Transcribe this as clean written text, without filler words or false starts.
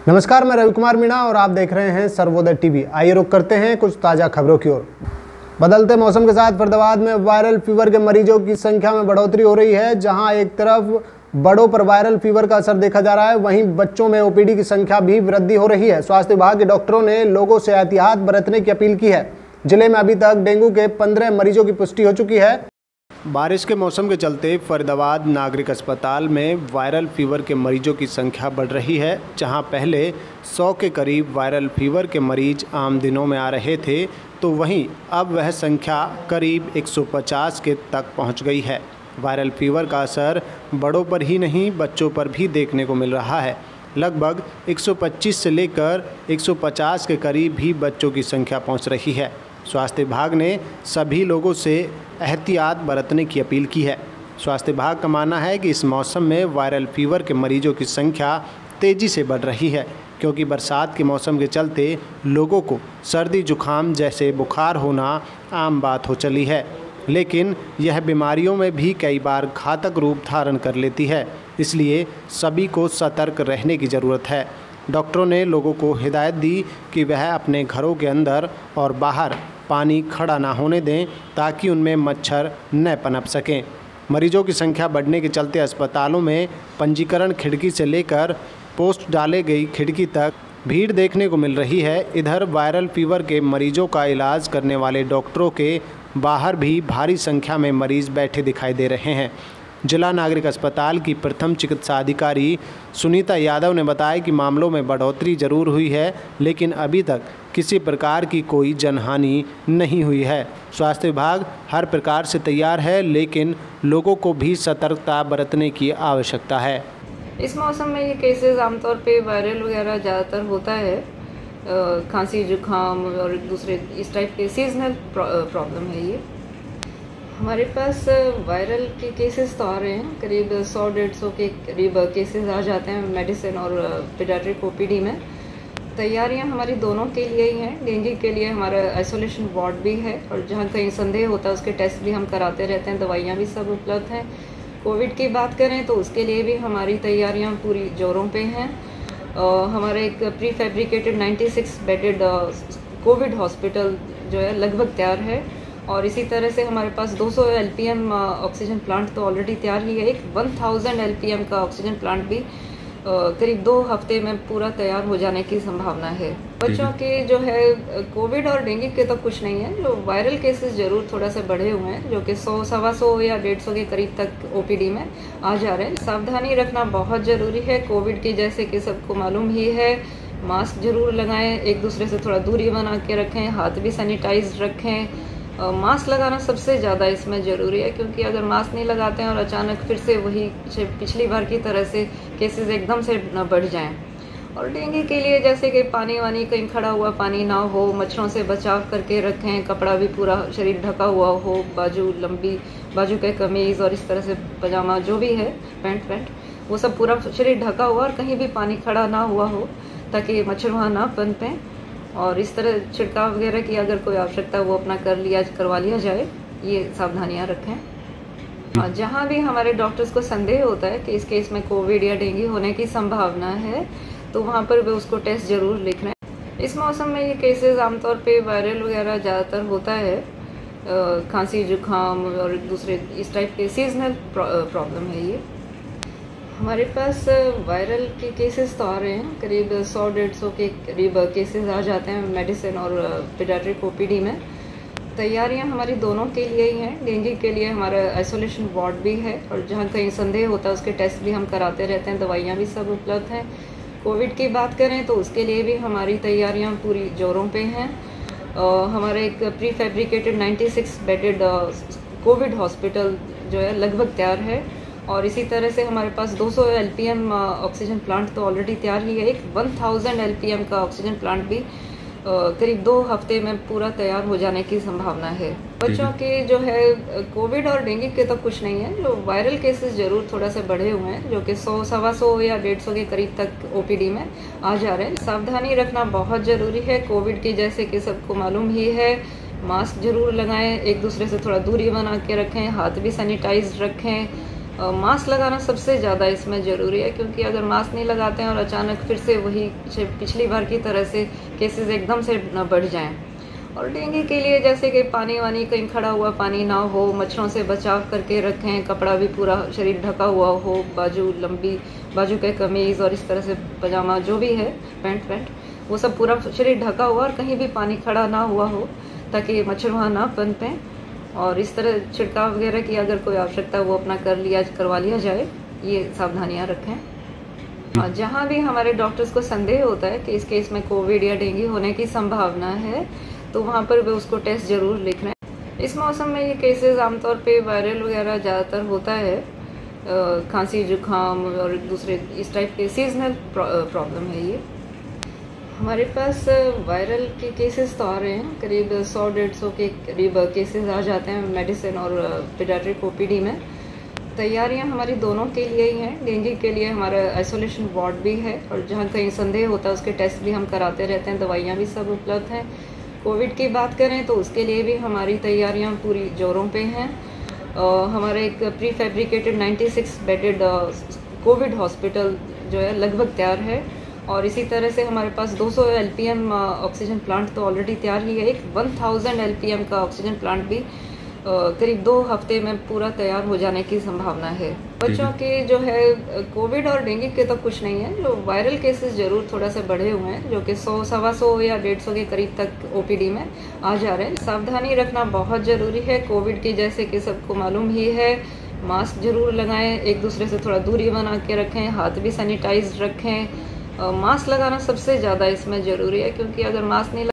नमस्कार, मैं रवि कुमार मीणा और आप देख रहे हैं सर्वोदय टीवी। आइए रुक करते हैं कुछ ताज़ा खबरों की ओर। बदलते मौसम के साथ फरीदाबाद में वायरल फीवर के मरीजों की संख्या में बढ़ोतरी हो रही है। जहां एक तरफ बड़ों पर वायरल फीवर का असर देखा जा रहा है, वहीं बच्चों में ओपीडी की संख्या भी वृद्धि हो रही है। स्वास्थ्य विभाग के डॉक्टरों ने लोगों से एहतियात बरतने की अपील की है। जिले में अभी तक डेंगू के 15 मरीजों की पुष्टि हो चुकी है। बारिश के मौसम के चलते फरीदाबाद नागरिक अस्पताल में वायरल फीवर के मरीजों की संख्या बढ़ रही है। जहां पहले 100 के करीब वायरल फीवर के मरीज आम दिनों में आ रहे थे, तो वहीं अब वह संख्या करीब 150 के तक पहुंच गई है। वायरल फीवर का असर बड़ों पर ही नहीं, बच्चों पर भी देखने को मिल रहा है। लगभग 125 से लेकर 150 के करीब भी बच्चों की संख्या पहुंच रही है। स्वास्थ्य विभाग ने सभी लोगों से एहतियात बरतने की अपील की है। स्वास्थ्य विभाग का मानना है कि इस मौसम में वायरल फीवर के मरीजों की संख्या तेज़ी से बढ़ रही है, क्योंकि बरसात के मौसम के चलते लोगों को सर्दी जुकाम जैसे बुखार होना आम बात हो चली है। लेकिन यह बीमारियों में भी कई बार घातक रूप धारण कर लेती है, इसलिए सभी को सतर्क रहने की ज़रूरत है। डॉक्टरों ने लोगों को हिदायत दी कि वह अपने घरों के अंदर और बाहर पानी खड़ा ना होने दें, ताकि उनमें मच्छर न पनप सकें। मरीजों की संख्या बढ़ने के चलते अस्पतालों में पंजीकरण खिड़की से लेकर पोस्ट डाले गई खिड़की तक भीड़ देखने को मिल रही है। इधर वायरल फीवर के मरीजों का इलाज करने वाले डॉक्टरों के बाहर भी भारी संख्या में मरीज बैठे दिखाई दे रहे हैं। जिला नागरिक अस्पताल की प्रथम चिकित्सा अधिकारी सुनीता यादव ने बताया कि मामलों में बढ़ोतरी जरूर हुई है, लेकिन अभी तक किसी प्रकार की कोई जनहानि नहीं हुई है। स्वास्थ्य विभाग हर प्रकार से तैयार है, लेकिन लोगों को भी सतर्कता बरतने की आवश्यकता है। इस मौसम में ये केसेस आमतौर पे वायरल वगैरह ज़्यादातर होता है। खांसी जुकाम और दूसरे इस टाइप के सीजनल प्रॉब्लम है ये। हमारे पास वायरल के केसेस तो आ रहे हैं, करीब 100-150 के करीब केसेस आ जाते हैं मेडिसिन और पीडियाट्रिक ओपीडी में। तैयारियां हमारी दोनों के लिए ही हैं। डेंगू के लिए हमारा आइसोलेशन वार्ड भी है, और जहां कहीं संदेह होता है उसके टेस्ट भी हम कराते रहते हैं। दवाइयां भी सब उपलब्ध हैं। कोविड की बात करें तो उसके लिए भी हमारी तैयारियाँ पूरी जोरों पर हैं। हमारा एक pre fabricated 96 bedded Covid hospital जो है लगभग तैयार है, और इसी तरह से हमारे पास 200 LPM ऑक्सीजन प्लांट तो ऑलरेडी तैयार ही है। एक 1000 LPM का ऑक्सीजन प्लांट भी करीब 2 हफ्ते में पूरा तैयार हो जाने की संभावना है। बच्चों के जो है कोविड और डेंगू के तो कुछ नहीं है, जो वायरल केसेस जरूर थोड़ा सा बढ़े हुए हैं, जो कि 100, 125 या 150 के करीब तक ओपीडी में आ जा रहे हैं। सावधानी रखना बहुत ज़रूरी है। कोविड की जैसे कि सबको मालूम ही है, मास्क जरूर लगाएं, एक दूसरे से थोड़ा दूरी बना के रखें, हाथ भी सैनिटाइज रखें। मास्क लगाना सबसे ज़्यादा इसमें ज़रूरी है, क्योंकि अगर मास्क नहीं लगाते हैं और अचानक फिर से वही पिछली बार की तरह से केसेस एकदम से न बढ़ जाएं। और डेंगू के लिए जैसे कि पानी वानी कहीं खड़ा हुआ पानी ना हो, मच्छरों से बचाव करके रखें, कपड़ा भी पूरा शरीर ढका हुआ हो, लंबी बाजू के कमीज़ और इस तरह से पजामा जो भी है, पैंट वो सब पूरा शरीर ढका हुआ और कहीं भी पानी खड़ा ना हुआ हो, ताकि मच्छर वहाँ ना पनपें। और इस तरह छिड़काव वगैरह की अगर कोई आवश्यकता वो अपना करवा लिया जाए, ये सावधानियां रखें। जहाँ भी हमारे डॉक्टर्स को संदेह होता है कि इस केस में कोविड या डेंगू होने की संभावना है, तो वहाँ पर वे उसको टेस्ट जरूर लिख रहे हैं। इस मौसम में ये केसेस आमतौर पे वायरल वगैरह ज़्यादातर होता है। खांसी जुकाम और दूसरे इस टाइप के सीजनल प्रॉब्लम है ये। हमारे पास वायरल के केसेस तो आ रहे हैं, करीब 100-150 के करीब केसेस आ जाते हैं मेडिसिन और पीडियाट्रिक ओपीडी में। तैयारियां हमारी दोनों के लिए ही हैं। डेंगू के लिए हमारा आइसोलेशन वार्ड भी है, और जहां कहीं संदेह होता है उसके टेस्ट भी हम कराते रहते हैं। दवाइयां भी सब उपलब्ध हैं। कोविड की बात करें तो उसके लिए भी हमारी तैयारियाँ पूरी जोरों पर हैं। हमारा एक pre fabricated 96 bedded Covid hospital जो है लगभग तैयार है, और इसी तरह से हमारे पास 200 LPM ऑक्सीजन प्लांट तो ऑलरेडी तैयार ही है। एक 1000 LPM का ऑक्सीजन प्लांट भी करीब 2 हफ्ते में पूरा तैयार हो जाने की संभावना है। बच्चों के जो है कोविड और डेंगू के तो कुछ नहीं है, जो वायरल केसेस जरूर थोड़ा सा बढ़े हुए हैं, जो कि 100, 125 या 150 के करीब तक ओपीडी में आ जा रहे हैं। सावधानी रखना बहुत ज़रूरी है। कोविड की जैसे कि सबको मालूम ही है, मास्क जरूर लगाएं, एक दूसरे से थोड़ा दूरी बना के रखें, हाथ भी सैनिटाइज रखें। मास्क लगाना सबसे ज़्यादा इसमें ज़रूरी है, क्योंकि अगर मास्क नहीं लगाते हैं और अचानक फिर से वही पिछली बार की तरह से केसेस एकदम से न बढ़ जाएं। और डेंगू के लिए जैसे कि पानी वानी कहीं खड़ा हुआ पानी ना हो, मच्छरों से बचाव करके रखें, कपड़ा भी पूरा शरीर ढका हुआ हो, लंबी बाजू के कमीज़ और इस तरह से पजामा जो भी है, पैंट वो सब पूरा शरीर ढका हुआ और कहीं भी पानी खड़ा ना हुआ हो, ताकि मच्छर वहाँ ना पनपें। और इस तरह छिड़काव वगैरह की अगर कोई आवश्यकता वो अपना करवा लिया जाए, ये सावधानियां रखें। जहाँ भी हमारे डॉक्टर्स को संदेह होता है कि इस केस में कोविड या डेंगू होने की संभावना है, तो वहाँ पर वे उसको टेस्ट जरूर लिख रहे हैं। इस मौसम में ये केसेस आमतौर पे वायरल वगैरह ज़्यादातर होता है, खांसी जुकाम और दूसरे इस टाइप के सीजनल प्रॉब्लम है ये। हमारे पास वायरल के केसेस तो आ रहे हैं, करीब 100-150 के करीब केसेस आ जाते हैं मेडिसिन और पीडियाट्रिक ओपीडी में। तैयारियां हमारी दोनों के लिए ही हैं। डेंगू के लिए हमारा आइसोलेशन वार्ड भी है और जहां कहीं संदेह होता है उसके टेस्ट भी हम कराते रहते हैं, दवाइयां भी सब उपलब्ध हैं। कोविड की बात करें तो उसके लिए भी हमारी तैयारियाँ पूरी जोरों पर हैं। हमारा एक pre fabricated 96 bedded Covid hospital जो है लगभग तैयार है, और इसी तरह से हमारे पास 200 LPM ऑक्सीजन प्लांट तो ऑलरेडी तैयार ही है। एक 1000 LPM का ऑक्सीजन प्लांट भी करीब 2 हफ्ते में पूरा तैयार हो जाने की संभावना है। बच्चों के जो है कोविड और डेंगू के तो कुछ नहीं है, जो वायरल केसेस जरूर थोड़ा सा बढ़े हुए हैं, जो कि 100, 125 या 150 के करीब तक OPD में आ जा रहे हैं। सावधानी रखना बहुत ज़रूरी है। कोविड की जैसे कि सबको मालूम ही है, मास्क जरूर लगाएं, एक दूसरे से थोड़ा दूरी बना के रखें, हाथ भी सैनिटाइज रखें। मास्क लगाना सबसे ज़्यादा इसमें ज़रूरी है, क्योंकि अगर मास्क नहीं